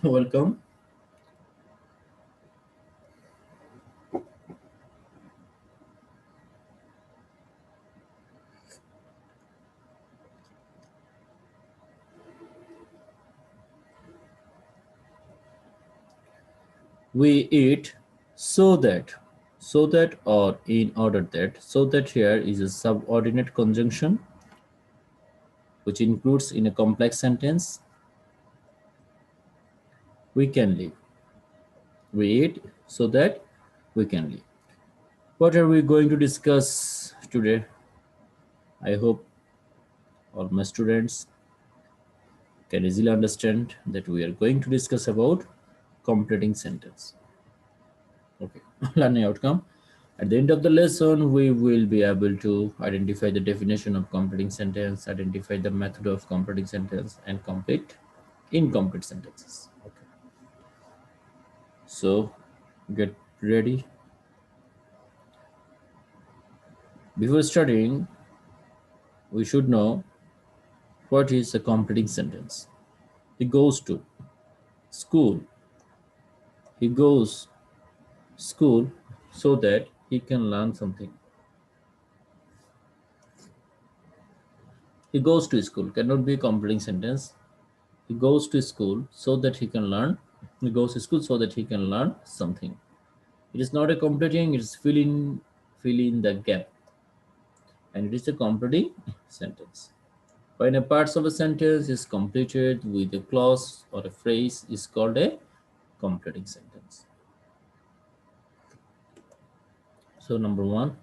Welcome. We eat so that or in order that. So that here is a subordinate conjunction which includes in a complex sentence we can live. We eat so that we can live. What are we going to discuss today? I hope all my students can easily understand that we are going to discuss about completing sentence. Okay, learning outcome. At the end of the lesson, we will be able to identify the definition of completing sentence, identify the method of completing sentence, and complete incomplete sentences. Okay. So get ready. Before studying, we should know what is a completing sentence. He goes to school. He goes school so that he can learn something. He goes to school cannot be a completing sentence. He goes to school so that he can learn. He goes to school so that he can learn something. It is not a completing, it is fill in the gap. And it is a completing sentence. When a part of a sentence is completed with a clause or a phrase is called a completing sentence. So number one,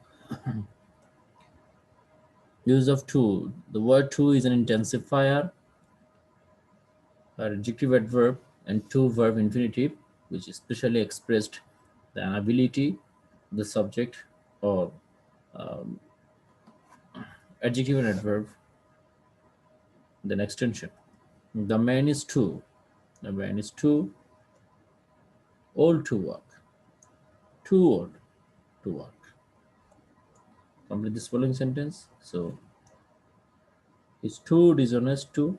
use of to. The word to is an intensifier, adjective adverb, and to verb infinitive, which especially expressed the ability, the subject, or um, adjective and adverb, then extension. The man is too. The man is too old to work. Too old to work. Complete this following sentence. So he's too dishonest to.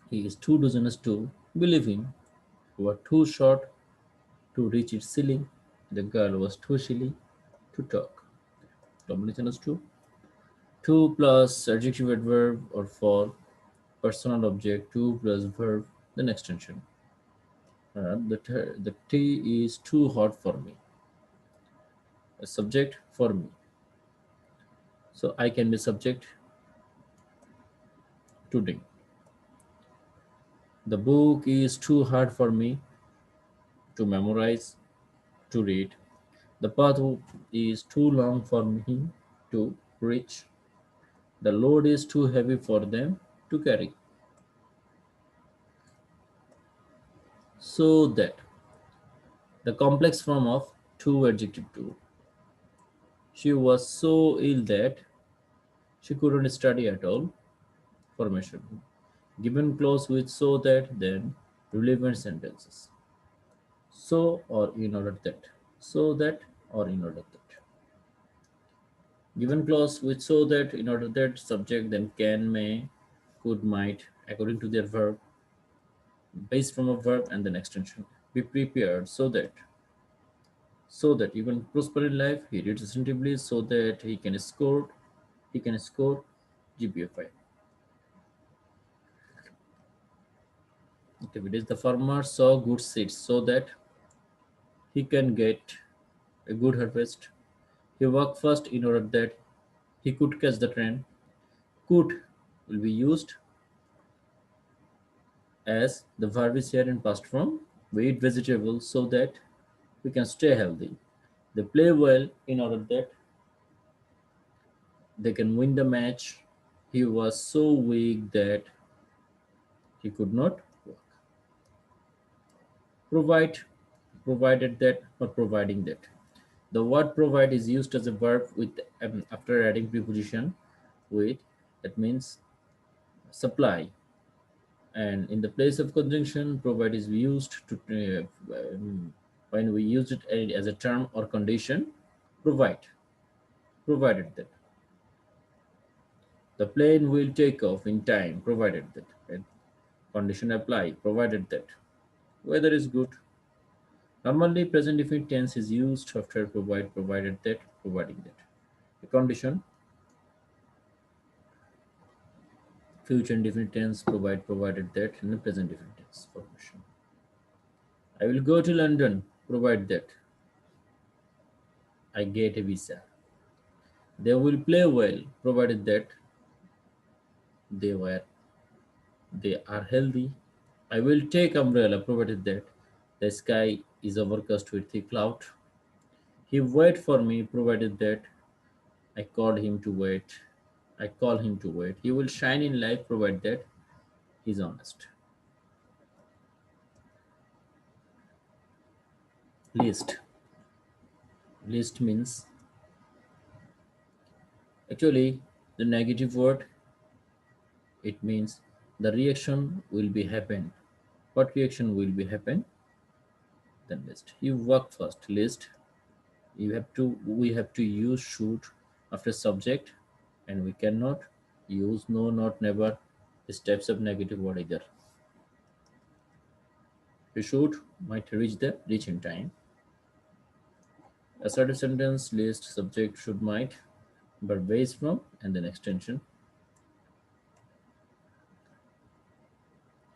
He is too dishonest to believe him. Who are too short to reach its ceiling. The girl was too silly to talk. Complete sentence two. Two plus adjective adverb or for personal object. Two plus verb. Then extension. The tea is too hot for me. A subject for me. So I can be subject to drink. The book is too hard for me to memorize, to read. The path is too long for me to reach. The load is too heavy for them to carry. So that the complex form of to adjective to. She was so ill that she couldn't study at all. Formation. Given clause with so that then relevant sentences. So or in order that. So that or in order that. Given clause with so that in order that subject then can, may, could, might according to their verb, based from a verb and then extension. Be prepared so that you can prosper in life. He reads attentively so that he can score GPA 5. Activities. The farmer saw good seeds so that he can get a good harvest. He worked fast in order that he could catch the train. Could will be used as the verb is here in past form. We eat vegetables so that we can stay healthy. They play well in order that they can win the match. He was so weak that he could not walk. Provide, provided that, or providing that. The word provide is used as a verb with after adding preposition with, that means supply, and in the place of conjunction provide is used to when we use it as a term or condition. Provide, provided that. The plane will take off in time, provided that. And condition apply, provided that. Weather is good. Normally, present definite tense is used after provided that, providing that. The condition, future indefinite tense, provided that, and the present definite tense formation. I will go to London, provide that I get a visa. They will play well, provided that they were they are healthy. I will take umbrella, provided that the sky is overcast with thick cloud. He wait for me, provided that I called him to wait. I call him to wait. He will shine in life, provided that he's honest. List. List means actually the negative word. It means the reaction will be happen. What reaction will be happen? Then list. You work first. List. We have to use should after subject, and we cannot use no, not, never. These types of negative word either. We should might reach in time. Assertive sentence list subject should might, but base from and then extension.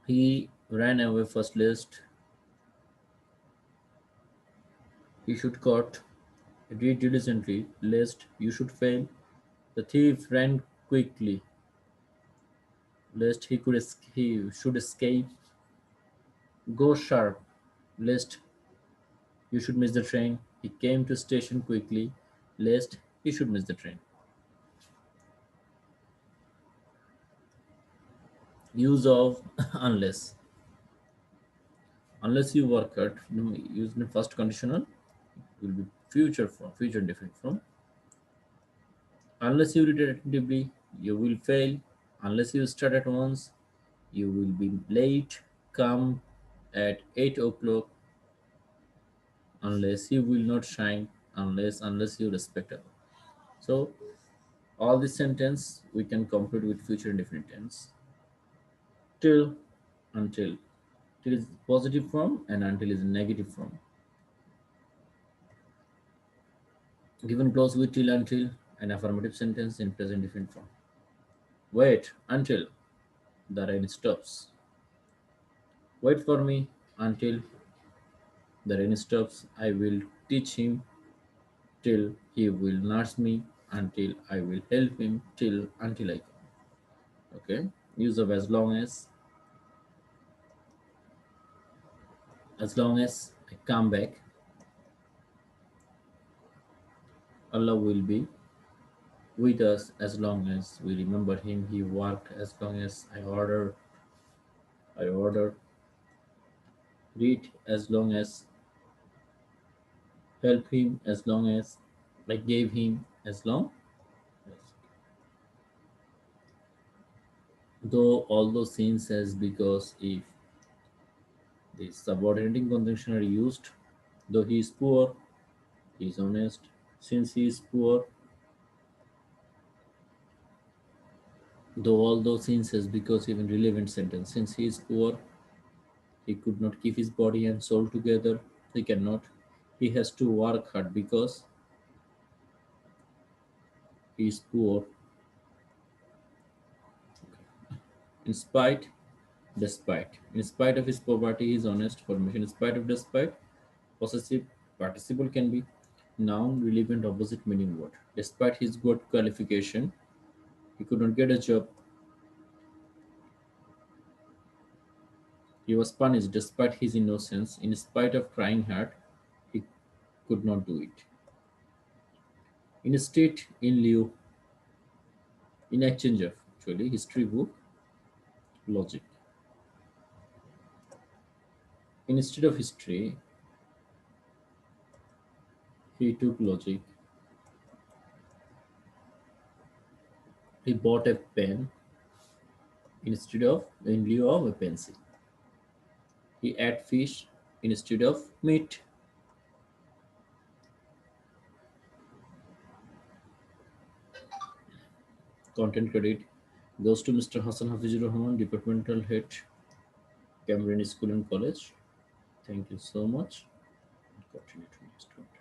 He ran away first list. He should caught. Read diligently list. You should fail. The thief ran quickly lest he should escape. Go sharp lest you should miss the train. He came to station quickly lest he should miss the train. Use of unless. Unless you work hard, use the first conditional will be future form, future indefinite form. Unless you read attentively, you will fail. Unless you start at once, you will be late. Come at 8 o'clock. Unless you will not shine. Unless you respect others. So all this sentence we can complete with future indefinite tense. Till, until. Till is positive form and until is negative form. Given clause with till, until, an affirmative sentence in present indefinite form. Wait until the rain stops. Wait for me until the rain stops. I will teach him till he will nurse me until I will help him till until I come. Okay. Use of as long as I come back, Allah will be with us as long as we remember him. He worked as long as I order, read as long as help him as long as I gave him as long as. Though all those scenes as because if the subordinating conjunction are used, though he is poor, he is honest. Since he is poor, though all those scenes as because even relevant sentence. Since he is poor, he could not keep his body and soul together. He cannot. He has to work hard because he is poor. In spite, despite. In spite of his poverty, he is honest. Formation in spite of despite. Possessive participle can be noun, relevant, opposite meaning word. Despite his good qualification, he could not get a job. He was punished despite his innocence. In spite of trying hard, he could not do it. Instead, in lieu, in exchange of, actually, history book, logic. Instead of history, he took logic. He bought a pen in lieu of a pencil. He ate fish instead of meat. Content credit. goes to Mr. Hassan Hafizur Rahman, Departmental Head, Cameron School and College. Thank you so much. Continue to next one.